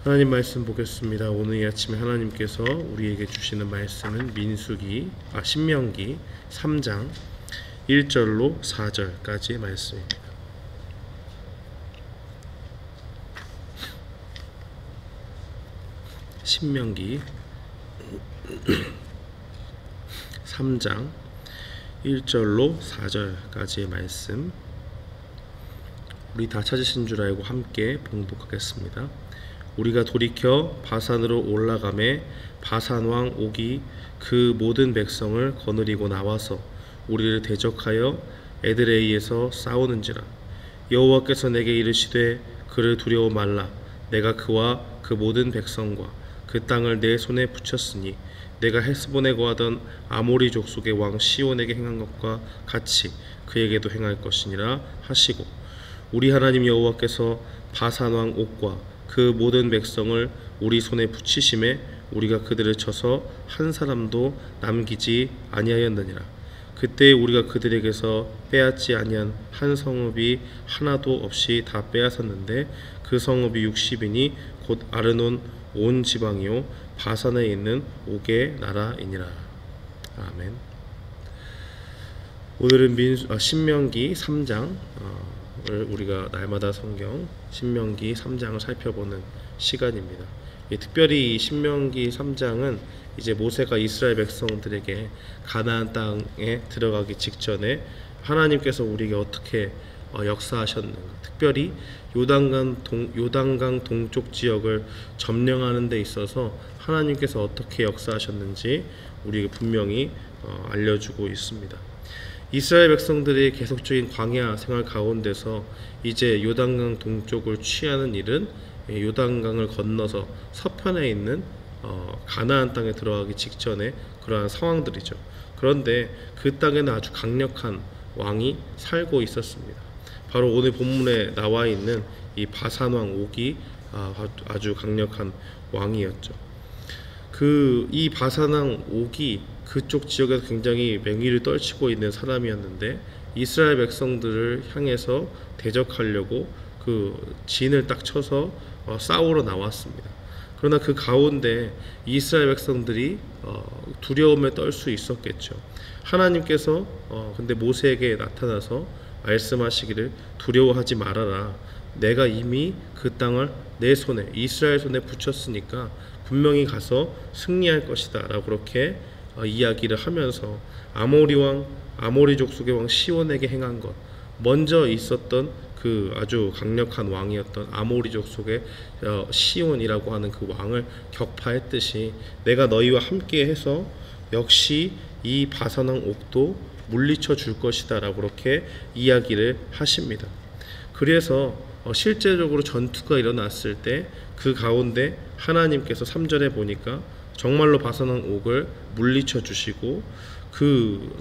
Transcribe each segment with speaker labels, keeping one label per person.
Speaker 1: 하나님 말씀 보겠습니다. 오늘 이 아침에 하나님께서 우리에게 주시는 말씀은 신명기 3장 1절로 4절까지의 말씀입니다. 신명기 3장 1절로 4절까지의 말씀, 우리 다 찾으신 줄 알고 함께 봉독하겠습니다. 우리가 돌이켜 바산으로 올라가매 바산왕 옥이 그 모든 백성을 거느리고 나와서 우리를 대적하여 에드레이에서 싸우는지라. 여호와께서 내게 이르시되 그를 두려워 말라. 내가 그와 그 모든 백성과 그 땅을 내 손에 붙였으니 내가 헤스본에 거하던 아모리 족속의 왕 시온에게 행한 것과 같이 그에게도 행할 것이니라 하시고, 우리 하나님 여호와께서 바산 왕 옥과 그 모든 백성을 우리 손에 붙이심에 우리가 그들을 쳐서 한 사람도 남기지 아니하였느니라. 그때 우리가 그들에게서 빼앗지 아니한 한 성읍이 하나도 없이 다 빼앗았는데 그 성읍이 60이니 곧 아르논 온 지방이요 바산에 있는 옥의 나라이니라. 아멘. 오늘은 신명기 3장 우리가 날마다 성경 신명기 3장을 살펴보는 시간입니다. 특별히 이 신명기 3장은 이제 모세가 이스라엘 백성들에게 가나안 땅에 들어가기 직전에 하나님께서 우리에게 어떻게 역사하셨는가, 특별히 요단강 동쪽 지역을 점령하는 데 있어서 하나님께서 어떻게 역사하셨는지 우리에게 분명히 알려주고 있습니다. 이스라엘 백성들의 계속적인 광야 생활 가운데서 이제 요단강 동쪽을 취하는 일은 요단강을 건너서 서편에 있는 가나안 땅에 들어가기 직전에 그러한 상황들이죠. 그런데 그 땅에는 아주 강력한 왕이 살고 있었습니다. 바로 오늘 본문에 나와 있는 이 바산 왕 옥이 아주 강력한 왕이었죠. 이 바산 왕 옥이 그쪽 지역에서 굉장히 맹위를 떨치고 있는 사람이었는데 이스라엘 백성들을 향해서 대적하려고 그 진을 딱 쳐서 싸우러 나왔습니다. 그러나 그 가운데 이스라엘 백성들이 두려움에 떨 수 있었겠죠. 하나님께서 근데 모세에게 나타나서 말씀하시기를 두려워하지 말아라. 내가 이미 그 땅을 내 손에 이스라엘 손에 붙였으니까 분명히 가서 승리할 것이다 라고 그렇게 이야기를 하면서 아모리 족속의 왕 시온에게 행한 것, 먼저 있었던 그 아주 강력한 왕이었던 아모리 족속의 시온이라고 하는 그 왕을 격파했듯이 내가 너희와 함께 해서 역시 이 바산 왕 옥도 물리쳐 줄 것이다 라고 그렇게 이야기를 하십니다. 그래서 실제적으로 전투가 일어났을 때 그 가운데 하나님께서 3절에 보니까 정말로 바산 왕 옥을 물리쳐 주시고 그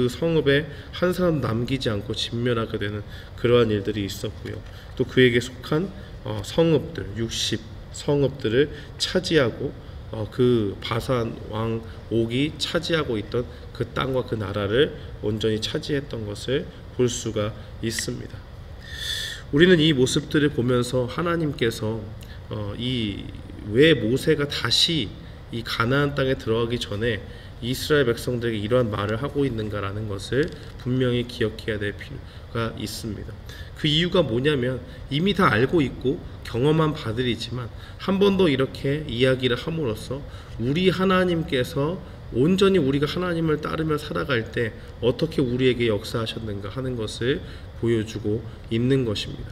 Speaker 1: 성읍에 한 사람 남기지 않고 진멸하게 되는 그러한 일들이 있었고요. 또 그에게 속한 성읍들 60 성읍들을 차지하고 그 바산 왕 옥이 차지하고 있던 그 땅과 그 나라를 온전히 차지했던 것을 볼 수가 있습니다. 우리는 이 모습들을 보면서 하나님께서 왜 모세가 다시 이 가나안 땅에 들어가기 전에 이스라엘 백성들에게 이러한 말을 하고 있는가라는 것을 분명히 기억해야 될 필요가 있습니다. 그 이유가 뭐냐면 이미 다 알고 있고 경험한 바들이지만 한 번 더 이렇게 이야기를 함으로써 우리 하나님께서 온전히 우리가 하나님을 따르며 살아갈 때 어떻게 우리에게 역사하셨는가 하는 것을 보여주고 있는 것입니다.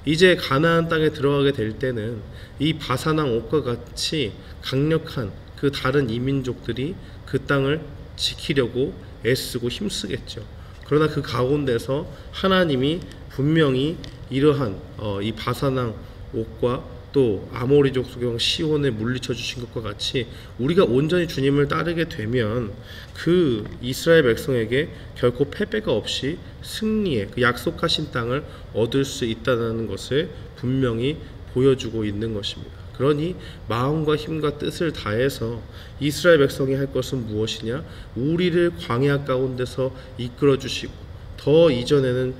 Speaker 1: 이제 가나안 땅에 들어가게 될 때는 이 바산 왕 옥과 같이 강력한 그 다른 이민족들이 그 땅을 지키려고 애쓰고 힘쓰겠죠. 그러나 그 가운데서 하나님이 분명히 이러한 이 바산 왕 옥과 또 아모리 족속의 왕 시온을 물리쳐 주신 것과 같이 우리가 온전히 주님을 따르게 되면 그 이스라엘 백성에게 결코 패배가 없이 승리의 그 약속하신 땅을 얻을 수 있다는 것을 분명히 보여주고 있는 것입니다. 그러니 마음과 힘과 뜻을 다해서 이스라엘 백성이 할 것은 무엇이냐? 우리를 광야 가운데서 이끌어 주시고 더 이전에는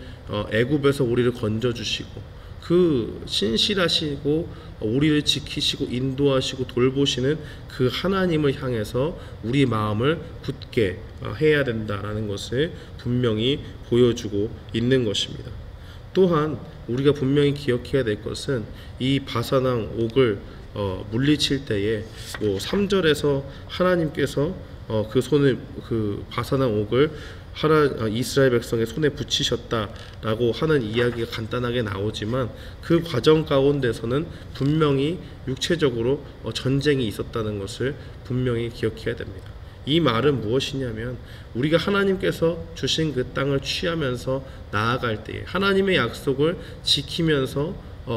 Speaker 1: 애굽에서 우리를 건져 주시고 그 신실하시고 우리를 지키시고 인도하시고 돌보시는 그 하나님을 향해서 우리 마음을 굳게 해야 된다라는 것을 분명히 보여주고 있는 것입니다. 또한 우리가 분명히 기억해야 될 것은 이 바산왕 옥을 물리칠 때에 3절에서 하나님께서 그 손을 그 바산왕 옥을 이스라엘 백성의 손에 붙이셨다라고 하는 이야기가 간단하게 나오지만 그 과정 가운데서는 분명히 육체적으로 전쟁이 있었다는 것을 분명히 기억해야 됩니다. 이 말은 무엇이냐면 우리가 하나님께서 주신 그 땅을 취하면서 나아갈 때에 하나님의 약속을 지키면서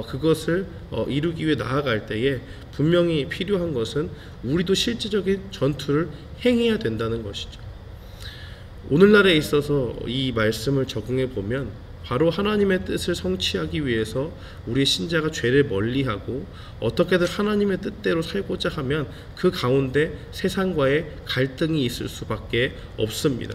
Speaker 1: 그것을 이루기 위해 나아갈 때에 분명히 필요한 것은 우리도 실제적인 전투를 행해야 된다는 것이죠. 오늘날에 있어서 이 말씀을 적용해 보면 바로 하나님의 뜻을 성취하기 위해서 우리 신자가 죄를 멀리하고 어떻게든 하나님의 뜻대로 살고자 하면 그 가운데 세상과의 갈등이 있을 수밖에 없습니다.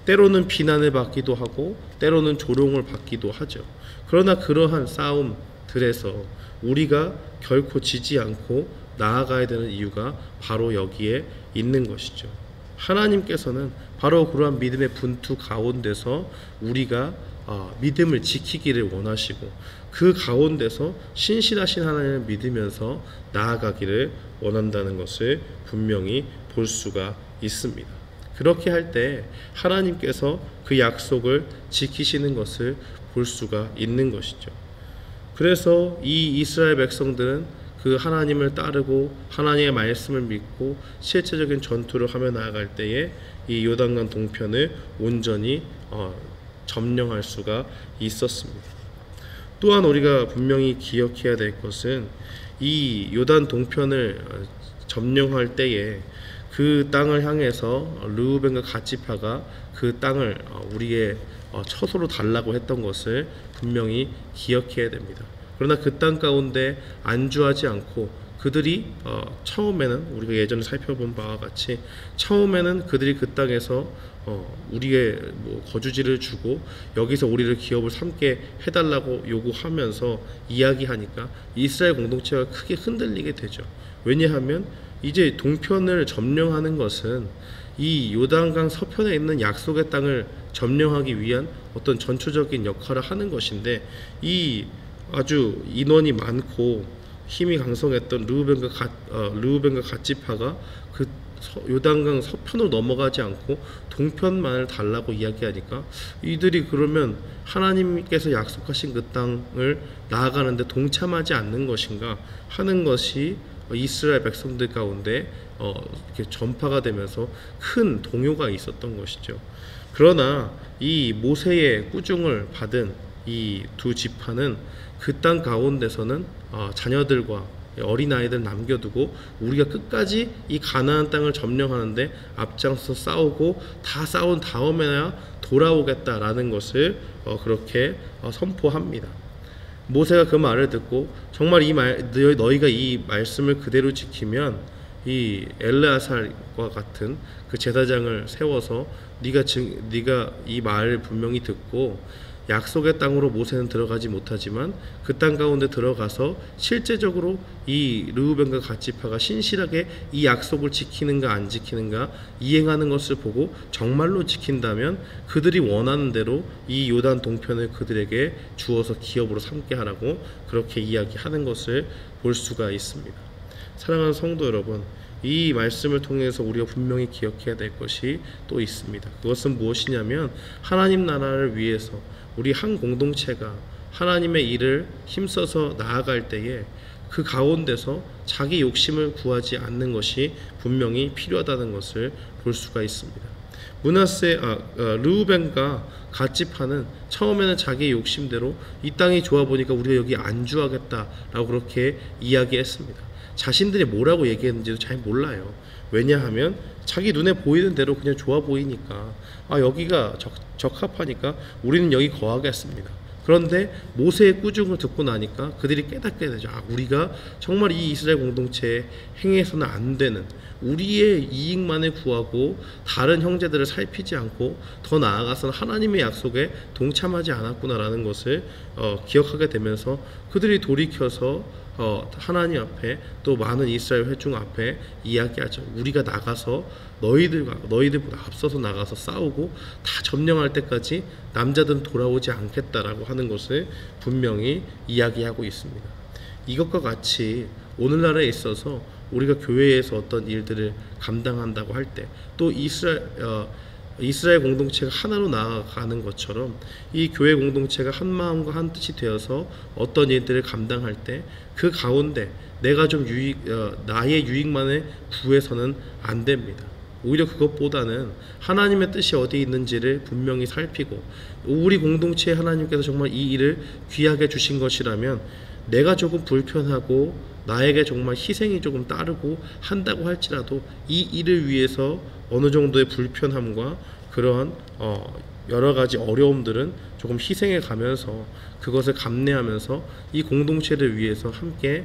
Speaker 1: 때로는 비난을 받기도 하고 때로는 조롱을 받기도 하죠. 그러나 그러한 싸움들에서 우리가 결코 지지 않고 나아가야 되는 이유가 바로 여기에 있는 것이죠. 하나님께서는 바로 그러한 믿음의 분투 가운데서 우리가 믿음을 지키기를 원하시고 그 가운데서 신실하신 하나님을 믿으면서 나아가기를 원한다는 것을 분명히 볼 수가 있습니다. 그렇게 할 때 하나님께서 그 약속을 지키시는 것을 볼 수가 있는 것이죠. 그래서 이 이스라엘 백성들은 그 하나님을 따르고 하나님의 말씀을 믿고 실제적인 전투를 하며 나아갈 때에 이 요단강 동편을 온전히 점령할 수가 있었습니다. 또한 우리가 분명히 기억해야 될 것은 이 요단 동편을 점령할 때에 그 땅을 향해서 르우벤과 갓지파가 그 땅을 우리의 처소로 달라고 했던 것을 분명히 기억해야 됩니다. 그러나 그 땅 가운데 안주하지 않고 그들이 처음에는 우리가 예전에 살펴본 바와 같이 처음에는 그들이 그 땅에서 우리의 거주지를 주고 여기서 우리를 기업을 삼게 해달라고 요구하면서 이야기하니까 이스라엘 공동체가 크게 흔들리게 되죠. 왜냐하면 이제 동편을 점령하는 것은 이 요단강 서편에 있는 약속의 땅을 점령하기 위한 어떤 전초적인 역할을 하는 것인데 이 아주 인원이 많고 힘이 강성했던 르우벤과 갓지파가 그 요단강 서편으로 넘어가지 않고 동편만을 달라고 이야기하니까 이들이 그러면 하나님께서 약속하신 그 땅을 나아가는데 동참하지 않는 것인가 하는 것이 이스라엘 백성들 가운데 이렇게 전파가 되면서 큰 동요가 있었던 것이죠. 그러나 이 모세의 꾸중을 받은 이 두 지파는 그 땅 가운데서는 자녀들과 어린아이들 남겨두고 우리가 끝까지 이 가나안 땅을 점령하는데 앞장서 싸우고 다 싸운 다음에야 돌아오겠다라는 것을 그렇게 선포합니다. 모세가 그 말을 듣고 정말 너희가 이 말씀을 그대로 지키면 이 엘르아살과 같은 그 제사장을 세워서 네가 이 말을 분명히 듣고 약속의 땅으로 모세는 들어가지 못하지만 그 땅 가운데 들어가서 실제적으로 이 르우벤과 갓지파가 신실하게 이 약속을 지키는가 안 지키는가 이행하는 것을 보고 정말로 지킨다면 그들이 원하는 대로 이 요단 동편을 그들에게 주어서 기업으로 삼게 하라고 그렇게 이야기하는 것을 볼 수가 있습니다. 사랑하는 성도 여러분, 이 말씀을 통해서 우리가 분명히 기억해야 될 것이 또 있습니다. 그것은 무엇이냐면 하나님 나라를 위해서 우리 한 공동체가 하나님의 일을 힘써서 나아갈 때에 그 가운데서 자기 욕심을 구하지 않는 것이 분명히 필요하다는 것을 볼 수가 있습니다. 르우벤과 갓지파는 처음에는 자기 욕심대로 이 땅이 좋아 보니까 우리가 여기 안주하겠다라고 그렇게 이야기했습니다. 자신들이 뭐라고 얘기했는지도 잘 몰라요. 왜냐하면 자기 눈에 보이는 대로 그냥 좋아 보이니까 여기가 적합하니까 우리는 여기 거하겠습니다. 그런데 모세의 꾸중을 듣고 나니까 그들이 깨닫게 되죠. 아, 우리가 정말 이 이스라엘 공동체에 행해서는 안 되는, 우리의 이익만을 구하고 다른 형제들을 살피지 않고 더 나아가서는 하나님의 약속에 동참하지 않았구나라는 것을 기억하게 되면서 그들이 돌이켜서 하나님 앞에 또 많은 이스라엘 회중 앞에 이야기하죠. 우리가 나가서 너희들보다 앞서서 나가서 싸우고 다 점령할 때까지 남자들은 돌아오지 않겠다라고 하는 것을 분명히 이야기하고 있습니다. 이것과 같이 오늘날에 있어서 우리가 교회에서 어떤 일들을 감당한다고 할 때 또 이스라엘 공동체가 하나로 나아가는 것처럼 이 교회 공동체가 한 마음과 한 뜻이 되어서 어떤 일들을 감당할 때 그 가운데 내가 좀 나의 유익만을 구해서는 안 됩니다. 오히려 그것보다는 하나님의 뜻이 어디 있는지를 분명히 살피고, 우리 공동체에 하나님께서 정말 이 일을 귀하게 주신 것이라면 내가 조금 불편하고 나에게 정말 희생이 조금 따르고 한다고 할지라도 이 일을 위해서 어느 정도의 불편함과 그러한 여러 가지 어려움들은 조금 희생해 가면서 그것을 감내하면서 이 공동체를 위해서 함께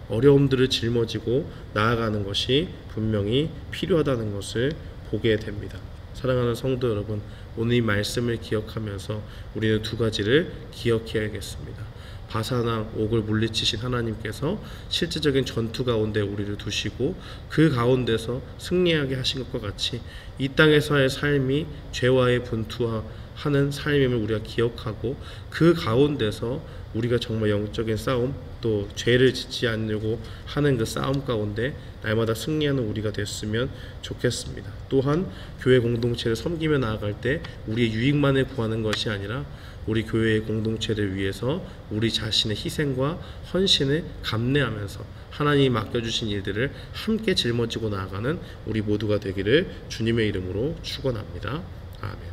Speaker 1: 어려움들을 짊어지고 나아가는 것이 분명히 필요하다는 것을 보게 됩니다. 사랑하는 성도 여러분, 오늘 이 말씀을 기억하면서 우리는 두 가지를 기억해야겠습니다. 바산왕 옥을 물리치신 하나님께서 실제적인 전투 가운데 우리를 두시고 그 가운데서 승리하게 하신 것과 같이 이 땅에서의 삶이 죄와의 분투하는 삶임을 우리가 기억하고 그 가운데서 우리가 정말 영적인 싸움, 또 죄를 짓지 않으려고 하는 그 싸움 가운데 날마다 승리하는 우리가 됐으면 좋겠습니다. 또한 교회 공동체를 섬기며 나아갈 때 우리의 유익만을 구하는 것이 아니라 우리 교회의 공동체를 위해서 우리 자신의 희생과 헌신을 감내하면서 하나님이 맡겨주신 일들을 함께 짊어지고 나아가는 우리 모두가 되기를 주님의 이름으로 축원합니다. 아멘.